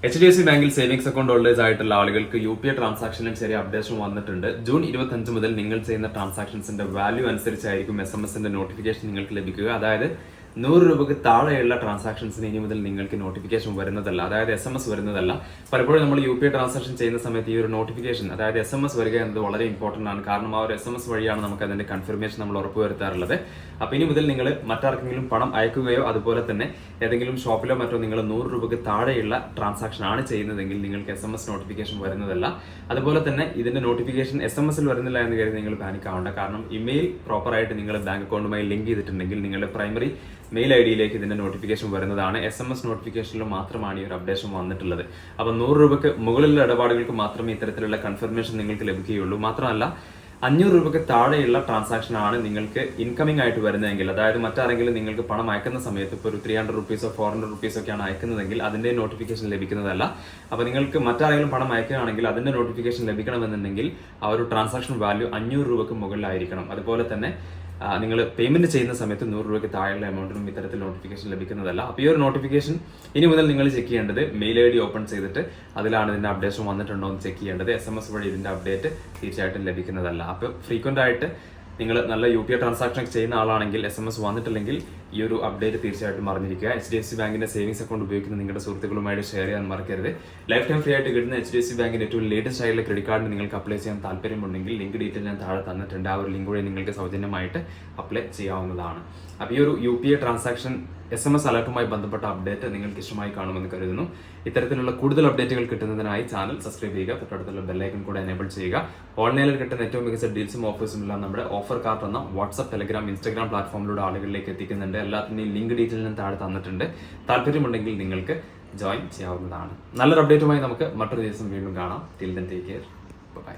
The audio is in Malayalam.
HDFC ബാങ്കിൽ സേവിങ്സ് അക്കൗണ്ട് ഹോൾഡേഴ്സ് ആയിട്ടുള്ള ആളുകൾക്ക് UPI ട്രാൻസാക്ഷനിൽ ചെറിയ അപ്ഡേഷൻ വന്നിട്ടുണ്ട്. ജൂൺ 25 മുതൽ നിങ്ങൾ ചെയ്യുന്ന ട്രാൻസാക്ഷൻസിന്റെ വാല്യൂ അനുസരിച്ചായിരിക്കും SMS-ന്റെ നോട്ടിഫിക്കേഷൻ നിങ്ങൾക്ക് ലഭിക്കുക. അതായത് 100 രൂപയ്ക്ക് താഴെയുള്ള ട്രാൻസാക്ഷൻസിന് ഇനി മുതൽ നിങ്ങൾക്ക് നോട്ടിഫിക്കേഷൻ വരുന്നതല്ല, അതായത് SMS വരുന്നതല്ല. പലപ്പോഴും നമ്മൾ UPI ട്രാൻസാക്ഷൻ ചെയ്യുന്ന സമയത്ത് ഈ ഒരു നോട്ടിഫിക്കേഷൻ, അതായത് SMS വരിക എന്നത് വളരെ ഇമ്പോർട്ടന്റ് ആണ്. കാരണം ആ ഒരു SMS വഴിയാണ് നമുക്ക് അതിന്റെ കൺഫർമേഷൻ നമ്മൾ ഉറപ്പുവരുത്താറുള്ളത്. അപ്പൊ ഇനി മുതൽ നിങ്ങൾ മറ്റാർക്കെങ്കിലും പണം അയക്കുകയോ അതുപോലെ തന്നെ ഏതെങ്കിലും ഷോപ്പിലോ മറ്റോ നിങ്ങൾ 100 രൂപയ്ക്ക് താഴെയുള്ള ട്രാൻസാക്ഷൻ ആണ് ചെയ്യുന്നതെങ്കിൽ നിങ്ങൾക്ക് SMS നോട്ടിഫിക്കേഷൻ വരുന്നതല്ല. അതുപോലെ തന്നെ ഇതിന്റെ നോട്ടിഫിക്കേഷൻ SMS-ൽ വരുന്നില്ല എന്ന് കരുതി നിങ്ങൾ പാനിക് ആവണ്ട. കാരണം ഇമെയിൽ പ്രോപ്പറായിട്ട് നിങ്ങൾ ബാങ്ക് അക്കൗണ്ടുമായി ലിങ്ക് ചെയ്തിട്ടുണ്ടെങ്കിൽ നിങ്ങളുടെ പ്രൈമറി മെയിൽ ID-യിലേക്ക് ഇതിന്റെ നോട്ടിഫിക്കേഷൻ വരുന്നതാണ്. SMS നോട്ടിഫിക്കേഷനിൽ മാത്രമാണ് ഈ ഒരു അപ്ഡേഷൻ വന്നിട്ടുള്ളത്. അപ്പോൾ 100 രൂപയ്ക്ക് മുകളിലുള്ള ഇടപാടുകൾക്ക് മാത്രമേ ഇത്തരത്തിലുള്ള കൺഫർമേഷൻ നിങ്ങൾക്ക് ലഭിക്കുകയുള്ളൂ. മാത്രമല്ല 500 രൂപയ്ക്ക് താഴെയുള്ള ട്രാൻസാക്ഷൻ ആണ് നിങ്ങൾക്ക് ഇൻകമിംഗ് ആയിട്ട് വരുന്നതെങ്കിൽ, അതായത് മറ്റാരെങ്കിലും നിങ്ങൾക്ക് പണം അയക്കുന്ന സമയത്ത് ഇപ്പോൾ ഒരു 300 റുപ്പീസോ 400 റുപ്പീസോ ഒക്കെയാണ് അയക്കുന്നതെങ്കിൽ അതിന്റെ നോട്ടിഫിക്കേഷൻ ലഭിക്കുന്നതല്ല. അപ്പോൾ നിങ്ങൾക്ക് മറ്റാരെങ്കിലും പണം അയക്കുകയാണെങ്കിൽ അതിന്റെ നോട്ടിഫിക്കേഷൻ ലഭിക്കണമെന്നുണ്ടെങ്കിൽ ആ ഒരു ട്രാൻസാക്ഷൻ വാല്യൂ 500 രൂപയ്ക്ക് മുകളിലായിരിക്കണം. അതുപോലെ തന്നെ നിങ്ങൾ പേയ്മെന്റ് ചെയ്യുന്ന സമയത്ത് 100 രൂപയ്ക്ക് താഴെയുള്ള എമൗണ്ടിനും ഇത്തരത്തിൽ നോട്ടിഫിക്കേഷൻ ലഭിക്കുന്നതല്ല. അപ്പോൾ ഈ ഒരു നോട്ടിഫിക്കേഷൻ ഇനി മുതൽ നിങ്ങൾ ചെക്ക് ചെയ്യേണ്ടത് മെയിൽ ID ഓപ്പൺ ചെയ്തിട്ട് അതിലാണ് ഇതിന്റെ അപ്ഡേഷൻ വന്നിട്ടുണ്ടോ എന്ന് ചെക്ക് ചെയ്യേണ്ടത്. SMS വഴി ഇതിന്റെ അപ്ഡേറ്റ് തീർച്ചയായിട്ടും ലഭിക്കുന്നതല്ല. അപ്പോൾ ഫ്രീക്വന്റ് ആയിട്ട് നിങ്ങൾ നല്ല UPI ട്രാൻസാക്ഷൻ ചെയ്യുന്ന ആളാണെങ്കിൽ SMS വന്നിട്ടില്ലെങ്കിൽ ഈ ഒരു അപ്ഡേറ്റ് തീർച്ചയായിട്ടും അറിഞ്ഞിരിക്കുക. HDFC ബാങ്കിന്റെ സേവിങ്സ് അക്കൗണ്ട് ഉപയോഗിക്കുന്ന നിങ്ങളുടെ സുഹൃത്തുക്കളുമായിട്ട് ഷെയർ ചെയ്യാൻ മറക്കരുത്. ലൈഫ് ടൈം ഫ്രീ ആയിട്ട് കിട്ടുന്ന HDFC ബാങ്കിന്റെ ഏറ്റവും ലേറ്റസ്റ്റ് ആയിട്ടുള്ള ക്രെഡിറ്റ് കാർഡിന് നിങ്ങൾക്ക് അപ്ലൈ ചെയ്യാൻ താല്പര്യമുണ്ടെങ്കിൽ ലിങ്ക് ഡീറ്റെയിൽ ഞാൻ താഴെ തന്നിട്ടുണ്ട്. ആ ഒരു ലിങ്ക് വഴി നിങ്ങൾക്ക് സൗജന്യമായിട്ട് അപ്ലൈ ചെയ്യാവുന്നതാണ്. അപ്പോൾ ഈ ഒരു UPI ട്രാൻസാക്ഷൻ SMS അലർട്ടുമായി ബന്ധപ്പെട്ട അപ്ഡേറ്റ് നിങ്ങൾക്ക് ഇഷ്ടമായി കാണുമെന്ന് കരുതുന്നു. ഇത്തരത്തിലുള്ള കൂടുതൽ അപ്ഡേറ്റുകൾ കിട്ടുന്നതിനായി ചാനൽ സബ്സ്ക്രൈബ് ചെയ്യുക, തൊട്ടടുത്തുള്ള ബെല്ലൈക്കൺ കൂടെ എനേബിൾ ചെയ്യുക. ഓൺലൈനിൽ കിട്ടുന്ന ഏറ്റവും മികച്ച ഡീൽസും ഓഫേഴ്സും എല്ലാം നമ്മുടെ ഓഫർ കാർട്ട് എന്ന വാട്സ്ആപ്പ്, ടെലഗ്രാം, ഇൻസ്റ്റാഗ്രാം പ്ലാറ്റ്ഫോമിലൂടെ ആളുകളിലേക്ക് എത്തിക്കുന്നുണ്ട്. എല്ലാത്തിൻ്റെയും ലിങ്ക് ഡീറ്റെയിൽ ഞാൻ താഴെ തന്നിട്ടുണ്ട്. താല്പര്യമുണ്ടെങ്കിൽ നിങ്ങൾക്ക് ജോയിൻ ചെയ്യാവുന്നതാണ്. നല്ലൊരു അപ്ഡേറ്റുമായി നമുക്ക് മറ്റൊരു ദിവസം വീണ്ടും കാണാം. Till then take care. By.